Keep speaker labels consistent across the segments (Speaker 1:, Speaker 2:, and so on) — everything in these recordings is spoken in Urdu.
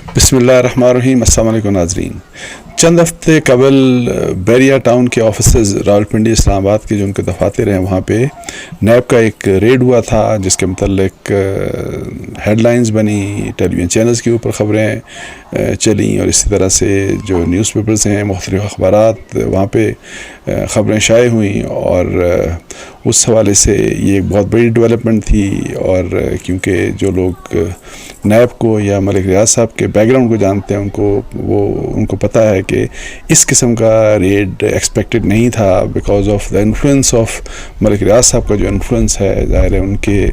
Speaker 1: بسم اللہ الرحمن الرحیم. السلام علیکم ناظرین. چند ہفتے قبل بیریا ٹاؤن کے آفیسز راولپنڈی اسلام آباد کے جو ان کے دفاتر ہیں وہاں پہ نیب کا ایک ریڈ ہوا تھا جس کے متعلق ہیڈ لائنز بنی, ٹیلی ویژن چینلز کے اوپر خبریں چلیں اور اسی طرح سے جو نیوز پیپرز ہیں مختلف اخبارات وہاں پہ خبریں شائع ہوئیں, اور اس حوالے سے یہ ایک بہت بڑی ڈیولپمنٹ تھی. اور کیونکہ جو لوگ نیب کو یا ملک ریاض صاحب کے بیک گراؤنڈ کو جانتے ہیں ان کو پتہ ہے کہ اس قسم کا ریڈ ایکسپیکٹڈ نہیں تھا because of the influence of Malik Riaz صاحب کا جو انفلوئنس ہے. ظاہر ہے ان کے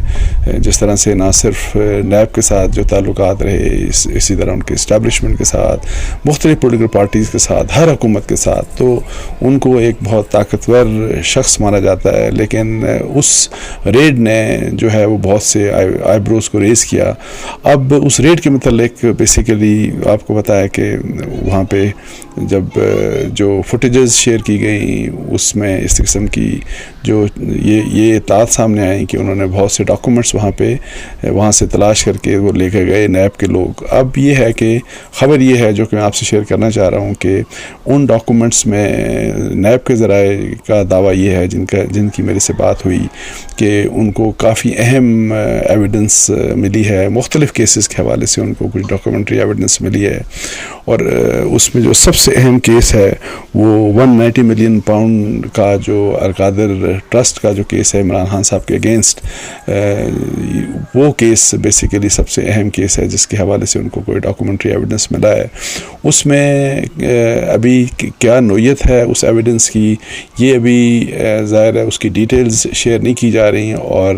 Speaker 1: جس طرح سے نہ صرف نیب کے ساتھ جو تعلقات رہے, اسی طرح ان کے اسٹیبلشمنٹ کے ساتھ, مختلف پولیٹیکل پارٹیز کے ساتھ, ہر حکومت کے ساتھ, تو ان کو ایک بہت طاقتور شخص مانا جاتا ہے. لیکن اس ریڈ نے جو ہے وہ بہت سے آئی بروز کو ریز کیا. اب اس ریڈ کے متعلق بیسیکلی آپ کو بتایا کہ وہاں پہ جب جو فوٹیجز شیئر کی گئیں اس میں اس قسم کی جو یہ اطلاعات سامنے آئیں کہ انہوں نے بہت سے ڈاکومنٹس وہاں سے تلاش کر کے وہ لے کے گئے نیب کے لوگ. اب یہ ہے کہ خبر یہ ہے جو کہ میں آپ سے شیئر کرنا چاہ رہا ہوں کہ ان ڈاکومنٹس میں نیب کے ذرائع کا دعویٰ یہ ہے جن کی میرے سے بات ہوئی کہ ان کو کافی اہم ایویڈنس ملی ہے. مختلف کیسز کے حوالے سے ان کو کچھ ڈاکومنٹری ایویڈنس ملی ہے, اور اس میں جو سب سے اہم کیس ہے وہ 190 ملین پاؤنڈ کا جو القادر ٹرسٹ کا جو کیس ہے عمران خان صاحب کے اگینسٹ, وہ کیس بیسیکلی سب سے اہم کیس ہے جس کے حوالے سے ان کو کوئی ڈاکومنٹری ایویڈنس ملا ہے. اس میں ابھی کیا نوعیت ہے اس ایویڈنس کی یہ ابھی ظاہر ہے اس کی ڈیٹیلز شیئر نہیں کی جا رہی, اور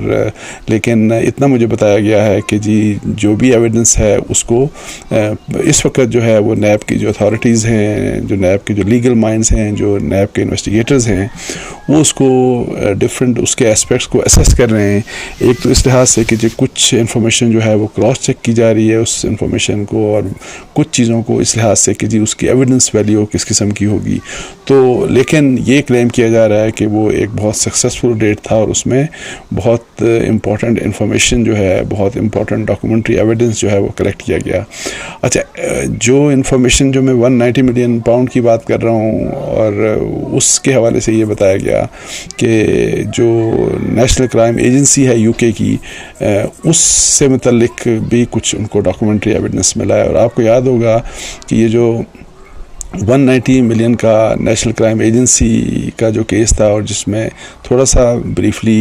Speaker 1: لیکن اتنا مجھے بتایا گیا ہے کہ جی جو بھی ایویڈنس ہے اس کو اس وقت جو ہے وہ نیب کی جو اتھارٹیز ہیں, جو نیب کے جو لیگل مائنڈز ہیں, جو نیب کے انویسٹیگیٹرز ہیں, وہ اس کو ڈفرینٹ اس کے اسپیکٹس کو اسیس کر رہے ہیں. ایک تو اس لحاظ سے کہ جو کچھ انفارمیشن جو ہے وہ کراس چیک کی جا رہی ہے اس انفارمیشن کو, اور کچھ چیزوں کو اس لحاظ سے کہ جی اس کی ایویڈنس ویلیو کس قسم کی ہوگی. تو لیکن یہ کلیم کیا جا رہا ہے کہ وہ ایک بہت سکسیسفل ریڈ تھا اور اس میں بہت امپورٹنٹ انفارمیشن جو ہے, بہت امپورٹنٹ ڈاکومنٹری ایویڈنس جو ہے وہ کلیکٹ کیا گیا. اچھا, جو انفارمیشن جو میں 190 ملین پاؤنڈ کی بات کر رہا ہوں, اور اس کے حوالے سے یہ بتایا گیا کہ جو نیشنل کرائم ایجنسی ہے UK کی, اس سے متعلق بھی کچھ ان کو ڈاکومنٹری ایویڈنس ملا ہے. اور آپ کو یاد ہوگا کہ یہ جو 190 ملین کا نیشنل کرائم ایجنسی کا جو کیس تھا, اور جس میں تھوڑا سا بریفلی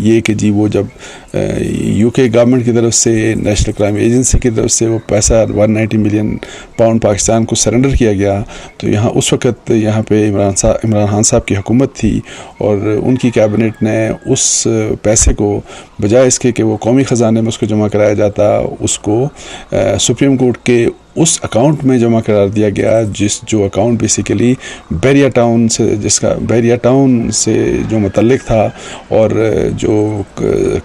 Speaker 1: یہ کہ جی وہ جب UK گورنمنٹ کی طرف سے نیشنل کرائم ایجنسی کی طرف سے وہ پیسہ 190 ملین پاؤنڈ پاکستان کو سرنڈر کیا گیا, تو اس وقت یہاں پہ عمران خان صاحب کی حکومت تھی, اور ان کی کیبنٹ نے اس پیسے کو بجائے اس کے کہ وہ قومی خزانے میں اس کو جمع کرایا جاتا, اس کو سپریم کورٹ کے اس اکاؤنٹ میں جمع قرار دیا گیا جو اکاؤنٹ بیسیکلی بیریا ٹاؤن سے جو متعلق تھا, اور جو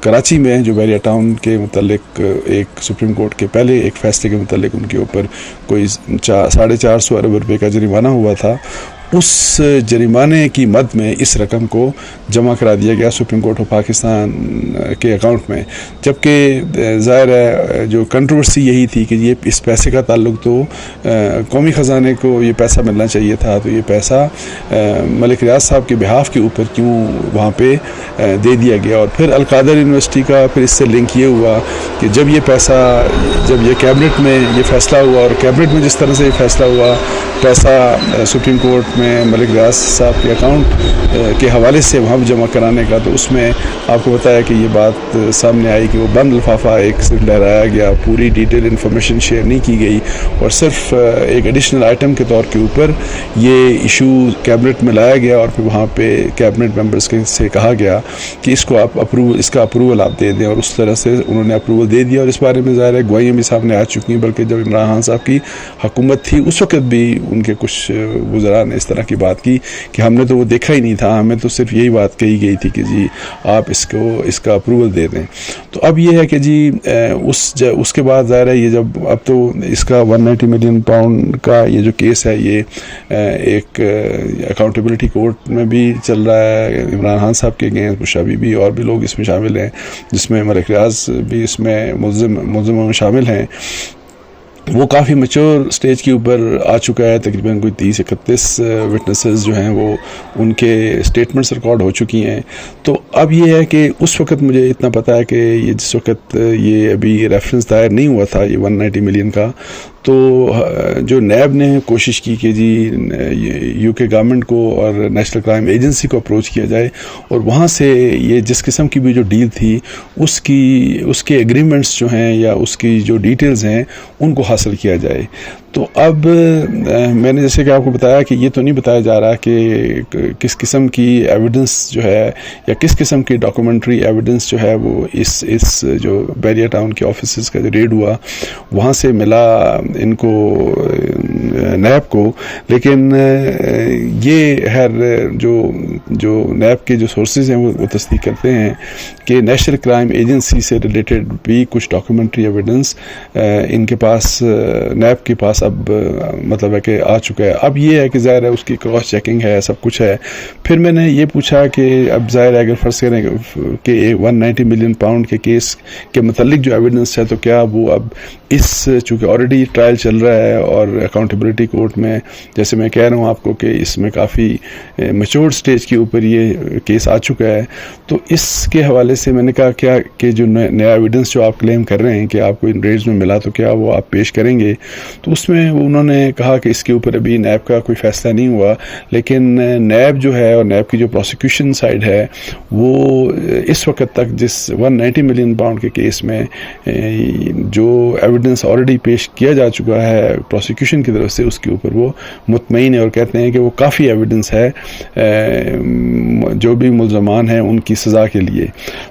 Speaker 1: کراچی میں جو بیریا ٹاؤن کے متعلق ایک سپریم کورٹ کے پہلے ایک فیصلے کے متعلق ان کے اوپر کوئی 450 ارب روپے کا جرمانہ ہوا تھا, اس جرمانے کی مد میں اس رقم کو جمع کرا دیا گیا سپریم کورٹ آف پاکستان کے اکاؤنٹ میں. جبکہ ظاہر ہے جو کنٹروورسی یہی تھی کہ یہ اس پیسے کا تعلق تو قومی خزانے کو یہ پیسہ ملنا چاہیے تھا, تو یہ پیسہ ملک ریاض صاحب کے بہاف کے اوپر کیوں وہاں پہ دے دیا گیا. اور پھر القادر یونیورسٹی کا پھر اس سے لنک یہ ہوا کہ جب یہ کیبنٹ میں یہ فیصلہ ہوا, اور کیبنٹ میں جس طرح سے یہ فیصلہ ہوا, پیسہ سپریم کورٹ میں ملک ریاض صاحب کے اکاؤنٹ کے حوالے سے وہاں جمع کرانے کا, تو اس میں آپ کو بتایا کہ یہ بات سامنے آئی کہ وہ بند لفافہ ایک صرف لہرایا گیا, پوری ڈیٹیل انفارمیشن شیئر نہیں کی گئی, اور صرف ایک ایڈیشنل آئٹم کے طور کے اوپر یہ ایشو کیبنٹ میں لایا گیا, اور پھر وہاں پہ کیبنٹ ممبرس سے کہا گیا کہ اس کا اپروول آپ دے دیں, اور اس طرح سے انہوں نے اپروول دے دیا. اور اس بارے میں ظاہر ہے گواہیاں بھی سامنے آ چکی ہیں, بلکہ جب عمران خان صاحب کی حکومت تھی اس وقت بھی ان کے کچھ وزراء نے اس طرح کی بات کی کہ ہم نے تو وہ دیکھا ہی نہیں تھا, ہمیں تو صرف یہی بات کہی گئی تھی کہ جی آپ اس کا اپروول دے دیں. تو اب یہ ہے کہ جی اس کے بعد ظاہر ہے یہ جب اب تو اس کا 190 ملین پاؤنڈ کا یہ جو کیس ہے یہ ایک اکاؤنٹیبلٹی کورٹ میں بھی چل رہا ہے. عمران خان صاحب کے اگینسٹ بشرا بی بی اور بھی لوگ اس میں شامل ہیں, جس میں ملک ریاض بھی اس میں ملزم میں شامل ہیں. وہ کافی میچور سٹیج کے اوپر آ چکا ہے. تقریباً کوئی 30-31 وٹنسز جو ہیں وہ ان کے اسٹیٹمنٹس ریکارڈ ہو چکی ہیں. تو اب یہ ہے کہ اس وقت مجھے اتنا پتا ہے کہ یہ جس وقت یہ ابھی ریفرنس دائر نہیں ہوا تھا یہ 190 ملین کا, تو جو نیب نے کوشش کی کہ جی یو کے گورنمنٹ کو اور نیشنل کرائم ایجنسی کو اپروچ کیا جائے اور وہاں سے یہ جس قسم کی بھی جو ڈیل تھی اس کے ایگریمنٹس جو ہیں یا اس کی جو ڈیٹیلز ہیں ان کو حاصل کیا جائے. تو اب میں نے جیسے کہ آپ کو بتایا کہ یہ تو نہیں بتایا جا رہا کہ کس قسم کی ایویڈنس جو ہے یا کس قسم کی ڈاکومنٹری ایویڈنس جو ہے وہ اس جو بیریا ٹاؤن کے آفیسز کا جو ریڈ ہوا وہاں سے ملا ان کو نیب کو. لیکن یہ جو نیب کے جو سورسز ہیں وہ تصدیق کرتے ہیں کہ نیشنل کرائم ایجنسی سے ریلیٹڈ بھی کچھ ڈاکومنٹری ایویڈنس ان کے پاس نیب کے پاس اب مطلب ہے کہ آ چکا ہے. اب یہ ہے کہ ظاہر ہے اس کی کراس چیکنگ ہے, سب کچھ ہے. پھر میں نے یہ پوچھا کہ اب ظاہر ہے اگر فرض کریں کہ 190 ملین پاؤنڈ کے کیس کے متعلق جو ایویڈنس ہے تو کیا وہ اب چونکہ آلریڈی ٹرائل چل رہا ہے اور اکاؤنٹیبلٹی کورٹ میں جیسے میں کہہ رہا ہوں آپ کو کہ اس میں کافی میچور سٹیج کے اوپر یہ کیس آ چکا ہے, تو اس کے حوالے سے میں نے کہا کیا کہ جو نیا ایویڈنس جو آپ کلیم کر رہے ہیں کہ آپ کو ان ریڈز میں ملا تو کیا وہ آپ پیش کریں گے. تو اس میں انہوں نے کہا کہ اس کے اوپر ابھی نیب کا کوئی فیصلہ نہیں ہوا, لیکن نیب جو ہے اور نیب کی جو پروسیکیوشن سائڈ ہے وہ اس وقت تک جس 190 ملین پاؤنڈ کے کیس میں جو ایویڈنس آلریڈی پیش کیا جا چکا ہے پروسیکیوشن کی طرف سے اس کے اوپر وہ مطمئن ہے اور کہتے ہیں کہ وہ کافی ایویڈنس ہے جو بھی ملزمان ہیں ان کی سزا کے لیے.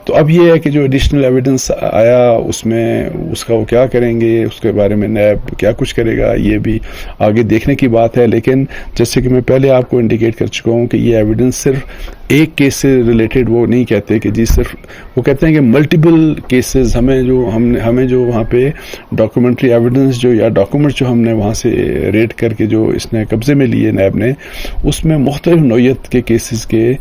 Speaker 1: تو اب یہ ہے کہ جو ایڈیشنل ایویڈنس آیا اس میں اس کا وہ کیا کریں گے, اس کے بارے میں نیب کیا کچھ کرے گا یہ بھی آگے دیکھنے کی بات ہے. لیکن جیسے کہ میں پہلے آپ کو انڈیکیٹ کر چکا ہوں کہ یہ ایویڈنس صرف ایک کیس سے ریلیٹڈ وہ نہیں کہتے کہ جی صرف, وہ کہتے ہیں کہ ملٹیپل کیسز ہمیں جو وہاں پہ ڈاکومنٹری ایویڈنس جو یا ڈاکومنٹ جو ہم نے وہاں سے ریڈ کر کے جو اس نے قبضے میں لیے نیب نے اس میں مختلف نوعیت کے کیسز کے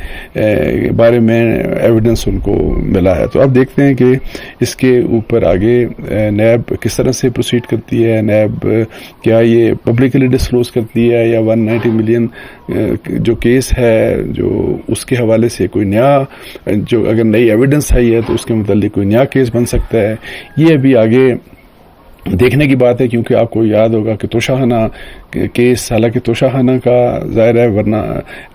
Speaker 1: بارے میں ایویڈنس ان کو ملا ہے. تو اب دیکھتے ہیں کہ اس کے اوپر آگے نیب کس طرح سے پروسیڈ کرتی ہے. نیب کیا یہ پبلکلی ڈسکلوز کرتی ہے یا 190 ملین جو کیس ہے جو اس کے حوالے سے کوئی نیا جو اگر نئی ایویڈنس آئی ہے تو اس کے متعلق کوئی نیا کیس بن سکتا ہے. یہ ابھی آگے دیکھنے کی بات ہے, کیونکہ آپ کو یاد ہوگا کہ توشاخانہ کیس, حالانکہ توشاخانہ کا ظاہر ہے ورنہ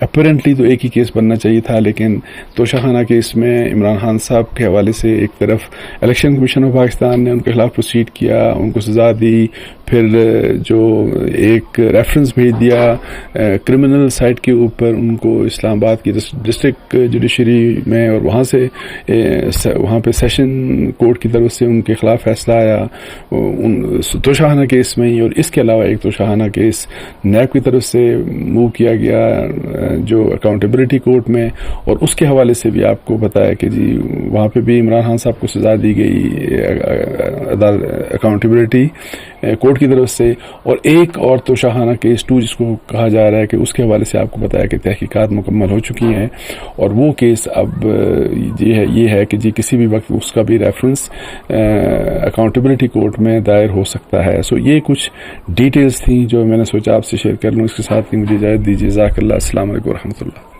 Speaker 1: اپیرنٹلی تو ایک ہی کیس بننا چاہیے تھا, لیکن توشاخانہ کیس میں عمران خان صاحب کے حوالے سے ایک طرف الیکشن کمیشن آف پاکستان نے ان کے خلاف پروسیڈ کیا, ان کو سزا دی, پھر جو ایک ریفرنس بھیج دیا کرمنل سائٹ کے اوپر ان کو اسلام آباد کی ڈسٹرکٹ جوڈیشری میں, اور وہاں پہ سیشن کورٹ کی طرف سے ان کے خلاف فیصلہ آیا توشاخانہ کیس میں ہی. اور اس کے علاوہ ایک توشاخانہ کیس نیب کی طرف سے موو کیا گیا جو اکاؤنٹیبلٹی کورٹ میں, اور اس کے حوالے سے بھی آپ کو بتایا کہ جی وہاں پہ بھی عمران خان صاحب کو سزا دی گئی اکاؤنٹیبلٹی کورٹ کی طرف سے. اور ایک اور توشاخانہ کیس 2 جس کو کہا جا رہا ہے کہ اس کے حوالے سے آپ کو بتایا کہ تحقیقات مکمل ہو چکی ہیں, اور وہ کیس اب یہ ہے کہ جی کسی بھی وقت اس کا بھی ریفرنس اکاؤنٹیبلٹی کورٹ میں دائر ہو سکتا ہے. سو یہ کچھ ڈیٹیلز تھیں جو میں نے سوچا آپ سے شیئر کر لوں. اس کے ساتھ ہی مجھے اجازت دیجیے. جزاک اللہ. السلام علیکم ورحمۃ اللہ.